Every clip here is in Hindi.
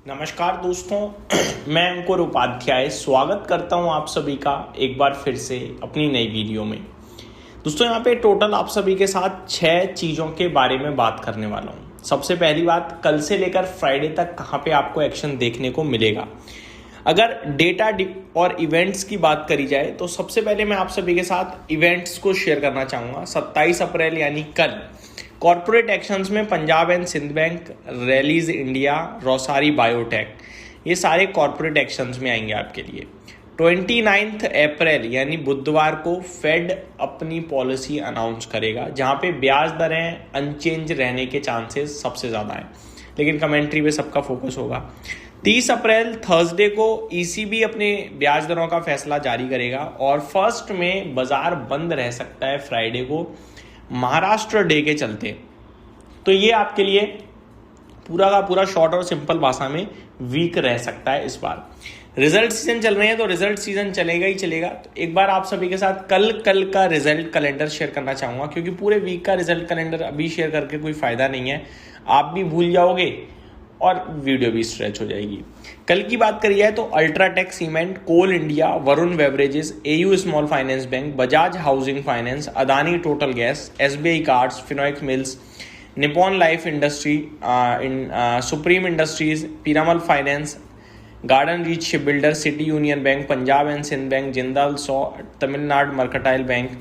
नमस्कार दोस्तों, मैं अंकुर उपाध्याय स्वागत करता हूं आप सभी का एक बार फिर से अपनी नई वीडियो में। दोस्तों यहाँ पे टोटल आप सभी के साथ 6 चीज़ों के बारे में बात करने वाला हूं। सबसे पहली बात, कल से लेकर फ्राइडे तक कहां पे आपको एक्शन देखने को मिलेगा। अगर डेटा और इवेंट्स की बात करी जाए तो सबसे पहले मैं आप सभी के साथ इवेंट्स को शेयर करना चाहूँगा। 27 अप्रैल यानी कल कॉर्पोरेट एक्शंस में Punjab and Sind bank, Rallis India, Rossari biotech, ये सारे कॉर्पोरेट एक्शंस में आएंगे आपके लिए। 29 अप्रैल यानी बुधवार को फेड अपनी पॉलिसी अनाउंस करेगा, जहां पे ब्याज दरें अनचेंज रहने के चांसेस सबसे ज़्यादा हैं, लेकिन कमेंट्री पे सबका फोकस होगा। 30 अप्रैल थर्सडे को ईसीबी अपने ब्याज दरों का फैसला जारी करेगा और 1 में बाजार बंद रह सकता है फ्राइडे को, महाराष्ट्र डे के चलते। तो ये आपके लिए पूरा का पूरा शॉर्ट और सिंपल भाषा में वीक रह सकता है इस बार। रिजल्ट सीजन चल रहे हैं तो रिजल्ट सीजन चलेगा ही चलेगा। तो एक बार आप सभी के साथ कल का रिजल्ट कैलेंडर शेयर करना चाहूंगा, क्योंकि पूरे वीक का रिजल्ट कैलेंडर अभी शेयर करके कोई फायदा नहीं है, आप भी भूल जाओगे और वीडियो भी स्ट्रेच हो जाएगी। कल की बात करी जाए तो UltraTech cement, coal India, Varun beverages, AU small finance bank, Bajaj housing finance, Adani total gas, SBI cards, Finolex mills, Nippon life industry, supreme industries, Piramal finance, garden reach ship builder, city union bank, Punjab and Sind bank, Jindal saw, Tamil Nadu mercantile bank,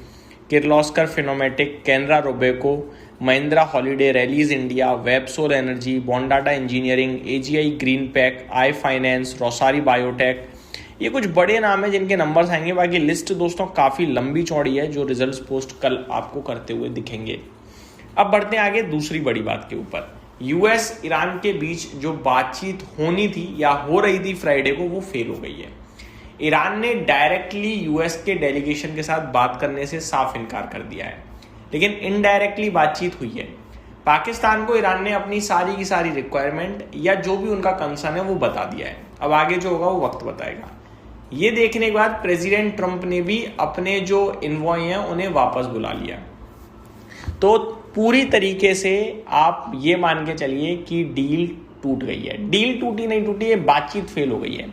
Kirloskar pneumatic, Canara Robeco, Mahindra holiday, Rallis India, Websol energy, Bondada engineering, AGI green pack, I finance, Rossari biotech, ये कुछ बड़े नाम हैं जिनके नंबर्स आएंगे। बाकी लिस्ट दोस्तों काफ़ी लंबी चौड़ी है जो रिजल्ट्स पोस्ट कल आपको करते हुए दिखेंगे। अब बढ़ते हैं आगे दूसरी बड़ी बात के ऊपर। यूएस ईरान के बीच जो बातचीत होनी थी या हो रही थी फ्राइडे को, वो फेल हो गई है। ईरान ने डायरेक्टली यूएस के डेलीगेशन के साथ बात करने से साफ इनकार कर दिया है, लेकिन इनडायरेक्टली बातचीत हुई है। पाकिस्तान को ईरान ने अपनी सारी की सारी रिक्वायरमेंट या जो भी उनका कंसर्न है वो बता दिया है। अब आगे जो होगा वो वक्त बताएगा। ये देखने के बाद प्रेसिडेंट ट्रंप ने भी अपने जो इन्वॉय हैं उन्हें वापस बुला लिया। तो पूरी तरीके से आप ये मान के चलिए कि डील टूट गई है। डील टूटी नहीं टूटी है, बातचीत फेल हो गई है।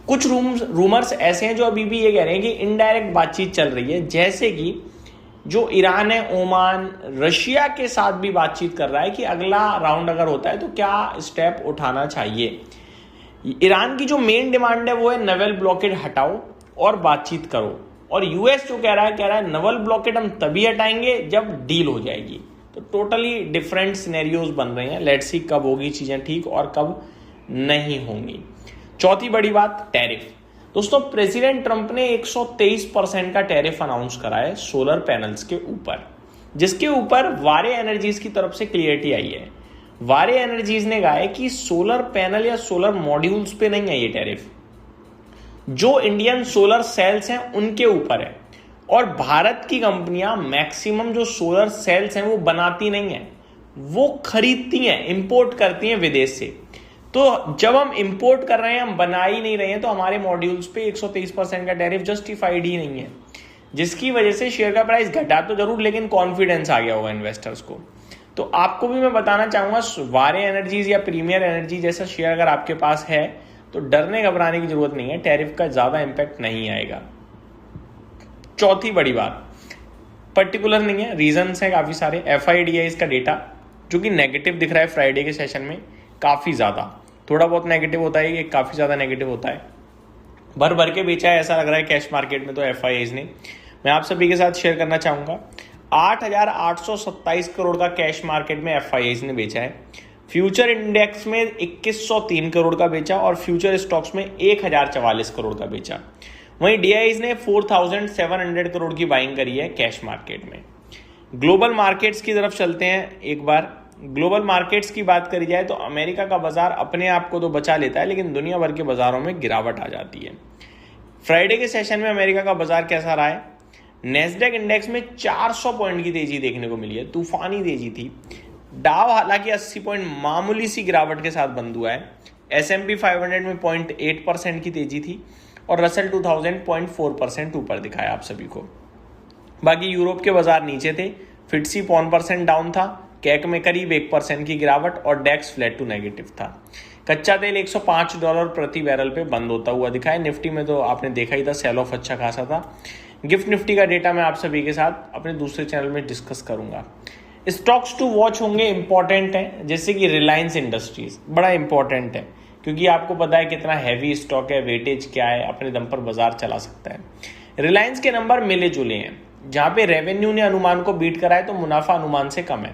कुछ रूमर्स ऐसे हैं जो अभी भी ये कह रहे हैं कि इनडायरेक्ट बातचीत चल रही है, जैसे कि जो ईरान है, ओमान, रशिया के साथ भी बातचीत कर रहा है कि अगला राउंड अगर होता है तो क्या स्टेप उठाना चाहिए। ईरान की जो मेन डिमांड है वो है नवल ब्लॉकेड हटाओ और बातचीत करो, और यूएस जो कह रहा है नवल ब्लॉकेड हम तभी हटाएंगे जब डील हो जाएगी। तो टोटली डिफरेंट सिनेरियोज बन रहे हैं। लेट्स सी कब होगी चीजें ठीक और कब नहीं होंगी। चौथी बड़ी बात, टैरिफ। दोस्तों प्रेसिडेंट ट्रंप ने 123% का टैरिफ अनाउंस करा है सोलर पैनल्स के ऊपर, जिसके ऊपर वारे एनर्जीज की तरफ से क्लियरिटी आई है। वारे एनर्जीज ने कहा है कि सोलर पैनल या सोलर मॉड्यूल्स पे नहीं है ये टैरिफ, जो इंडियन सोलर सेल्स हैं उनके ऊपर है। और भारत की कंपनियां मैक्सिमम जो सोलर सेल्स हैं वो बनाती नहीं है, वो खरीदती हैं, इंपोर्ट करती हैं विदेश से। तो जब हम इंपोर्ट कर रहे हैं, हम बना ही नहीं रहे हैं, तो हमारे मॉड्यूल्स पे 123% का टैरिफ जस्टिफाइड ही नहीं है, जिसकी वजह से शेयर का प्राइस घटा तो जरूर, लेकिन कॉन्फिडेंस आ गया होगा इन्वेस्टर्स को। तो आपको भी मैं बताना चाहूंगा, वारे एनर्जीज या प्रीमियर एनर्जी जैसा शेयर अगर आपके पास है तो डरने घबराने की जरूरत नहीं है, टैरिफ का ज्यादा इंपैक्ट नहीं आएगा। चौथी बड़ी बात, पर्टिकुलर नहीं है, रीजंस है काफी सारे। FIDIs का डेटा जो कि नेगेटिव दिख रहा है फ्राइडे के सेशन में, काफी ज्यादा, थोड़ा बहुत नेगेटिव होता है, ये काफी ज्यादा नेगेटिव होता है। भर भर के बेचा है ऐसा लग रहा है कैश मार्केट में तो FIIs ने। मैं आप सभी के साथ शेयर करना चाहूंगा, 8,827 करोड़ का कैश मार्केट में FIIs ने बेचा है। फ्यूचर इंडेक्स में 2103 करोड़ का बेचा और फ्यूचर स्टॉक्स में 1044 करोड़ का बेचा। वहीं DIs ने 4700 करोड़ की बाइंग करी है कैश मार्केट में। ग्लोबल मार्केट्स की तरफ चलते हैं एक बार। ग्लोबल मार्केट्स की बात करी जाए तो अमेरिका का बाजार अपने आप को तो बचा लेता है, लेकिन दुनिया भर के बाजारों में गिरावट आ जाती है। फ्राइडे के सेशन में अमेरिका का बाजार कैसा रहा है? नेस्डेक इंडेक्स में 400 पॉइंट की तेजी देखने को मिली है, तूफानी तेजी थी। डाव हालांकि 80 पॉइंट मामूली सी गिरावट के साथ बंद हुआ है। S&P 500 में 0.8% की तेजी थी और रसल 2000 0.4% ऊपर दिखाया आप सभी को। बाकी यूरोप के बाजार नीचे थे, फिट्सी 0.1% डाउन था, कैक में करीब 1% की गिरावट और डेक्स फ्लैट टू नेगेटिव था। कच्चा तेल $105 प्रति बैरल पे बंद होता हुआ दिखा है। निफ्टी में तो आपने देखा ही था, सेल ऑफ अच्छा खासा था। गिफ्ट निफ्टी का डेटा मैं आप सभी के साथ अपने दूसरे चैनल में डिस्कस करूंगा। स्टॉक्स टू वॉच होंगे, इंपॉर्टेंट है, जैसे कि रिलायंस इंडस्ट्रीज बड़ा इंपॉर्टेंट है, क्योंकि आपको पता है कितना हैवी स्टॉक है, वेटेज क्या है, अपने दम पर बाजार चला सकता है। रिलायंस के नंबर मिले जुले हैं, जहां पे रेवेन्यू ने अनुमान को बीट करा है तो मुनाफा अनुमान से कम है।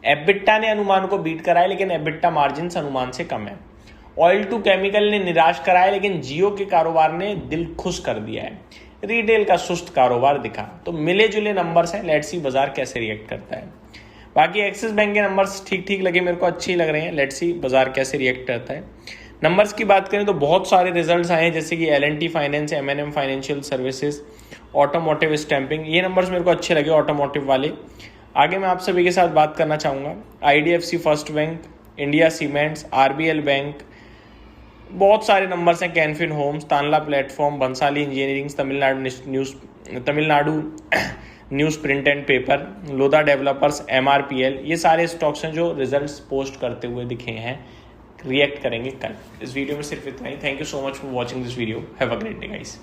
एबिट्टा ने अनुमान को बीट करा है, लेकिन एबिट्टा मार्जिन अनुमान से कम है। ऑयल टू केमिकल ने निराश करा है, लेकिन जियो के कारोबार ने दिल खुश कर दिया है। रिटेल का सुस्त कारोबार दिखा। तो मिले जुले नंबर्स हैं, लेट्स सी बाजार कैसे रिएक्ट करता है। बाकी एक्सिस बैंक के नंबर्स ठीक ठीक लगे, मेरे को अच्छे ही लग रहे हैं। लेट्स सी बाजार कैसे रिएक्ट करता है। नंबर्स की बात करें तो बहुत सारे रिजल्ट्स आए हैं, जैसे कि L&T finance, M&M financial services, automotive stamping, ये नंबर्स मेरे को अच्छे लगे ऑटोमोटिव वाले। आगे मैं आप सभी के साथ बात करना चाहूँगा IDFC first bank, India cements, RBL bank, बहुत सारे नंबर्स हैं, Canfin homes, Tanla platform, Bansali engineering, Tamil Nadu news print and paper, Lodha developers, MRPL, ये सारे स्टॉक्स हैं जो रिजल्ट्स पोस्ट करते हुए दिखे हैं, रिएक्ट करेंगे कल। इस वीडियो में सिर्फ इतना ही। Thank you so much for watching this video. Have a great day guys.